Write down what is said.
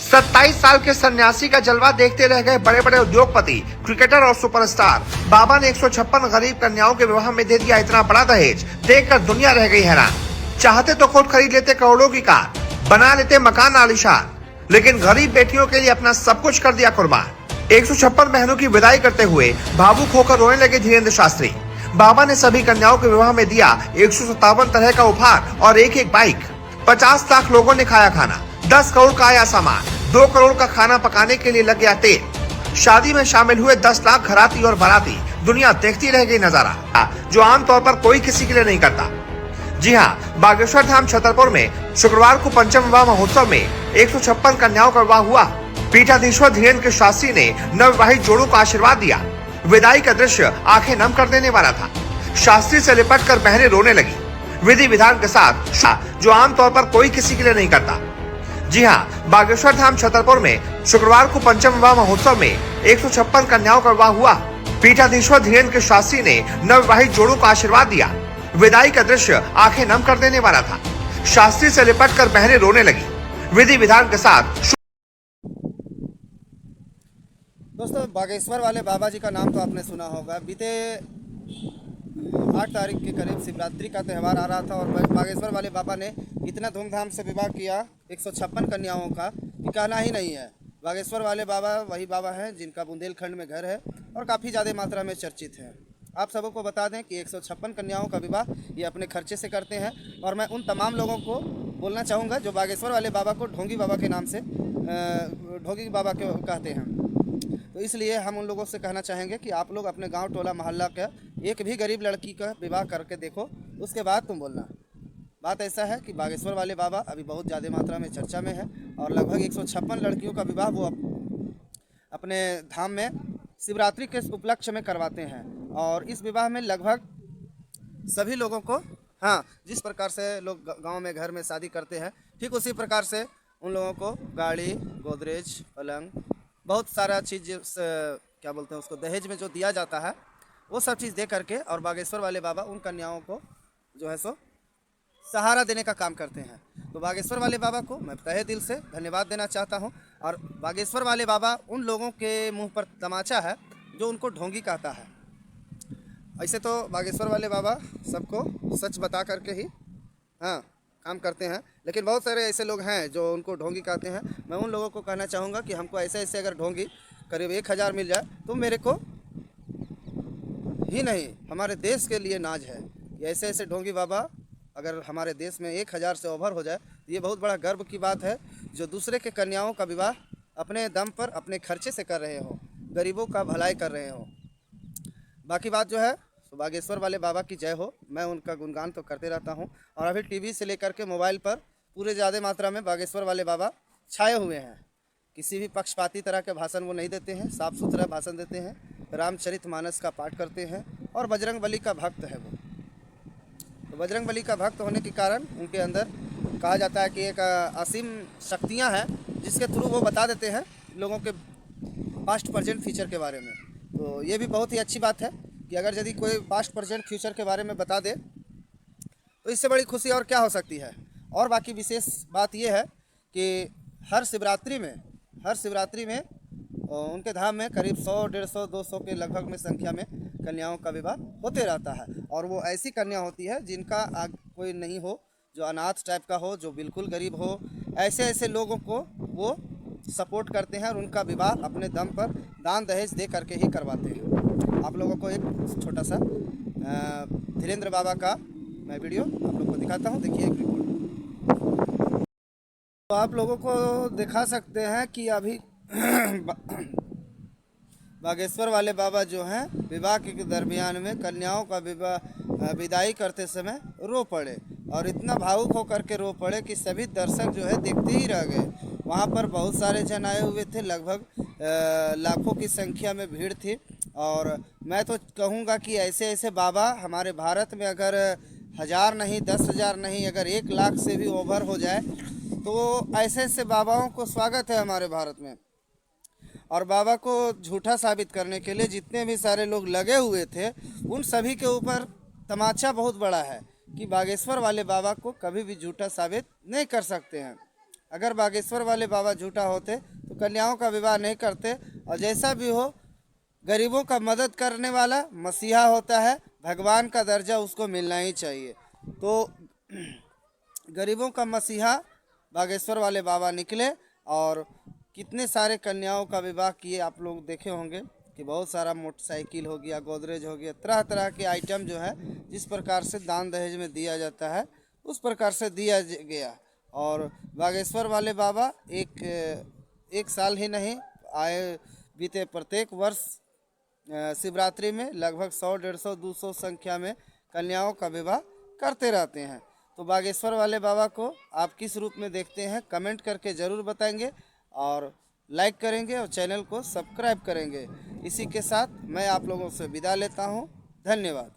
27 साल के सन्यासी का जलवा देखते रह गए बड़े बड़े उद्योगपति, क्रिकेटर और सुपरस्टार। बाबा ने 156 गरीब कन्याओं के विवाह में दे दिया इतना बड़ा दहेज, देखकर दुनिया रह गई हैरान। चाहते तो खुद खरीद लेते करोड़ों की कार, बना लेते मकान आलीशान, लेकिन गरीब बेटियों के लिए अपना सब कुछ कर दिया कुर्बान। 156 बहनों की विदाई करते हुए भावुक होकर रोने लगे धीरेन्द्र शास्त्री। बाबा ने सभी कन्याओं के विवाह में दिया 157 तरह का उपहार और एक एक बाइक। 50 लाख लोगों ने खाया खाना, 10 करोड़ का आया सामान, 2 करोड़ का खाना पकाने के लिए लग गया तेल। शादी में शामिल हुए 10 लाख घराती और बाराती। दुनिया देखती रह गई नजारा, जो आमतौर पर कोई किसी के लिए नहीं करता। जी हाँ, बागेश्वर धाम छतरपुर में शुक्रवार को पंचम विवाह महोत्सव में 156 कन्याओं का विवाह हुआ। पीठाधीश्वर धीरेन्द्र शास्त्री ने नवविवाहित जोड़ों को आशीर्वाद दिया। विदाई का दृश्य आंखें नम कर देने वाला था। शास्त्री से लिपट कर बहनें रोने लगी, विधि विधान के साथ, जो आमतौर पर कोई किसी के लिए नहीं करता। जी हाँ, बागेश्वर धाम छतरपुर में शुक्रवार को पंचम विवाह महोत्सव में 156 कन्याओं का विवाह हुआ। पीठाधीश्वर धीरेन्द्र शास्त्री ने नवविवाहित जोड़ों को आशीर्वाद दिया। विदाई का दृश्य आंखें नम कर देने वाला था। शास्त्री से लिपट कर बहनें रोने लगी, विधि विधान के साथ। दोस्तों, बागेश्वर वाले बाबा जी का नाम तो आपने सुना होगा। बीते 8 तारीख के करीब शिवरात्रि का त्यौहार आ रहा था और बागेश्वर वाले बाबा ने इतना धूमधाम से विवाह किया 156 कन्याओं का कि कहना ही नहीं है। बागेश्वर वाले बाबा वही बाबा हैं जिनका बुंदेलखंड में घर है और काफ़ी ज़्यादा मात्रा में चर्चित है। आप सबों को बता दें कि 156 कन्याओं का विवाह ये अपने खर्चे से करते हैं। और मैं उन तमाम लोगों को बोलना चाहूँगा जो बागेश्वर वाले बाबा को ढोंगी बाबा के नाम से ढोंगी बाबा के कहते हैं। तो इसलिए हम उन लोगों से कहना चाहेंगे कि आप लोग अपने गांव टोला मोहल्ला का एक भी गरीब लड़की का विवाह करके देखो, उसके बाद तुम बोलना। बात ऐसा है कि बागेश्वर वाले बाबा अभी बहुत ज़्यादा मात्रा में चर्चा में है और लगभग 156 लड़कियों का विवाह वो अपने धाम में शिवरात्रि के उपलक्ष्य में करवाते हैं। और इस विवाह में लगभग सभी लोगों को, हाँ, जिस प्रकार से लोग गांव में घर में शादी करते हैं ठीक उसी प्रकार से उन लोगों को गाड़ी, गोदरेज, पलंग, बहुत सारा चीज़ क्या बोलते हैं उसको, दहेज में जो दिया जाता है वो सब चीज़ दे करके और बागेश्वर वाले बाबा उन कन्याओं को जो है सो सहारा देने का काम करते हैं। तो बागेश्वर वाले बाबा को मैं तहे दिल से धन्यवाद देना चाहता हूं। और बागेश्वर वाले बाबा उन लोगों के मुंह पर तमाचा है जो उनको ढोंगी कहता है। ऐसे तो बागेश्वर वाले बाबा सबको सच बता करके ही काम करते हैं, लेकिन बहुत सारे ऐसे लोग हैं जो उनको ढोंगी कहते हैं। मैं उन लोगों को कहना चाहूँगा कि हमको ऐसे ऐसे अगर ढोंगी करीब 1000 मिल जाए तो मेरे को ही नहीं, हमारे देश के लिए नाज है। ऐसे ऐसे ढोंगी बाबा अगर हमारे देश में 1000 से ओवर हो जाए तो ये बहुत बड़ा गर्व की बात है, जो दूसरे के कन्याओं का विवाह अपने दम पर अपने खर्चे से कर रहे हो, गरीबों का भलाई कर रहे हो। बाकी बात जो है तो बागेश्वर वाले बाबा की जय हो। मैं उनका गुणगान तो करते रहता हूं और अभी टीवी से लेकर के मोबाइल पर पूरे ज़्यादा मात्रा में बागेश्वर वाले बाबा छाए हुए हैं। किसी भी पक्षपाती तरह के भाषण वो नहीं देते हैं, साफ़ सुथरा भाषण देते हैं, रामचरितमानस का पाठ करते हैं और बजरंगबली का भक्त है वो। तो बजरंगबली का भक्त होने के कारण उनके अंदर कहा जाता है कि एक असीम शक्तियाँ हैं जिसके थ्रू वो बता देते हैं लोगों के पास्ट प्रेजेंट फ्यूचर के बारे में। तो ये भी बहुत ही अच्छी बात है कि अगर यदि कोई पास्ट प्रेजेंट फ्यूचर के बारे में बता दे तो इससे बड़ी खुशी और क्या हो सकती है। और बाकी विशेष बात यह है कि हर शिवरात्रि में उनके धाम में करीब 100, 150, 200 के लगभग में संख्या में कन्याओं का विवाह होते रहता है। और वो ऐसी कन्या होती है जिनका कोई नहीं हो, जो अनाथ टाइप का हो, जो बिल्कुल गरीब हो, ऐसे ऐसे लोगों को वो सपोर्ट करते हैं और उनका विवाह अपने दम पर दान दहेज दे करके ही करवाते हैं। आप लोगों को एक छोटा सा धीरेन्द्र बाबा का मैं वीडियो आप लोगों को दिखाता हूँ। देखिए एक रिपोर्ट तो आप लोगों को दिखा सकते हैं कि अभी बागेश्वर वाले बाबा जो हैं विवाह के दरमियान में कन्याओं का विदाई करते समय रो पड़े और इतना भावुक होकर के रो पड़े कि सभी दर्शक जो है देखते ही रह गए। वहाँ पर बहुत सारे जन आए हुए थे, लगभग लाखों की संख्या में भीड़ थी। और मैं तो कहूँगा कि ऐसे ऐसे बाबा हमारे भारत में अगर 1000 नहीं, 10,000 नहीं, अगर 1 लाख से भी ओवर हो जाए तो ऐसे ऐसे बाबाओं को स्वागत है हमारे भारत में। और बाबा को झूठा साबित करने के लिए जितने भी सारे लोग लगे हुए थे उन सभी के ऊपर तमाचा बहुत बड़ा है कि बागेश्वर वाले बाबा को कभी भी झूठा साबित नहीं कर सकते हैं। अगर बागेश्वर वाले बाबा झूठा होते तो कन्याओं का विवाह नहीं करते। और जैसा भी हो, गरीबों का मदद करने वाला मसीहा होता है, भगवान का दर्जा उसको मिलना ही चाहिए। तो गरीबों का मसीहा बागेश्वर वाले बाबा निकले और कितने सारे कन्याओं का विवाह किए। आप लोग देखे होंगे कि बहुत सारा मोटरसाइकिल हो गया, गोदरेज हो गया, तरह तरह के आइटम जो है जिस प्रकार से दान दहेज में दिया जाता है उस प्रकार से दिया गया। और बागेश्वर वाले बाबा एक साल ही नहीं आए, बीते प्रत्येक वर्ष शिवरात्रि में लगभग 100, 150, 200 संख्या में कन्याओं का विवाह करते रहते हैं। तो बागेश्वर वाले बाबा को आप किस रूप में देखते हैं कमेंट करके ज़रूर बताएंगे और लाइक करेंगे और चैनल को सब्सक्राइब करेंगे। इसी के साथ मैं आप लोगों से विदा लेता हूं। धन्यवाद।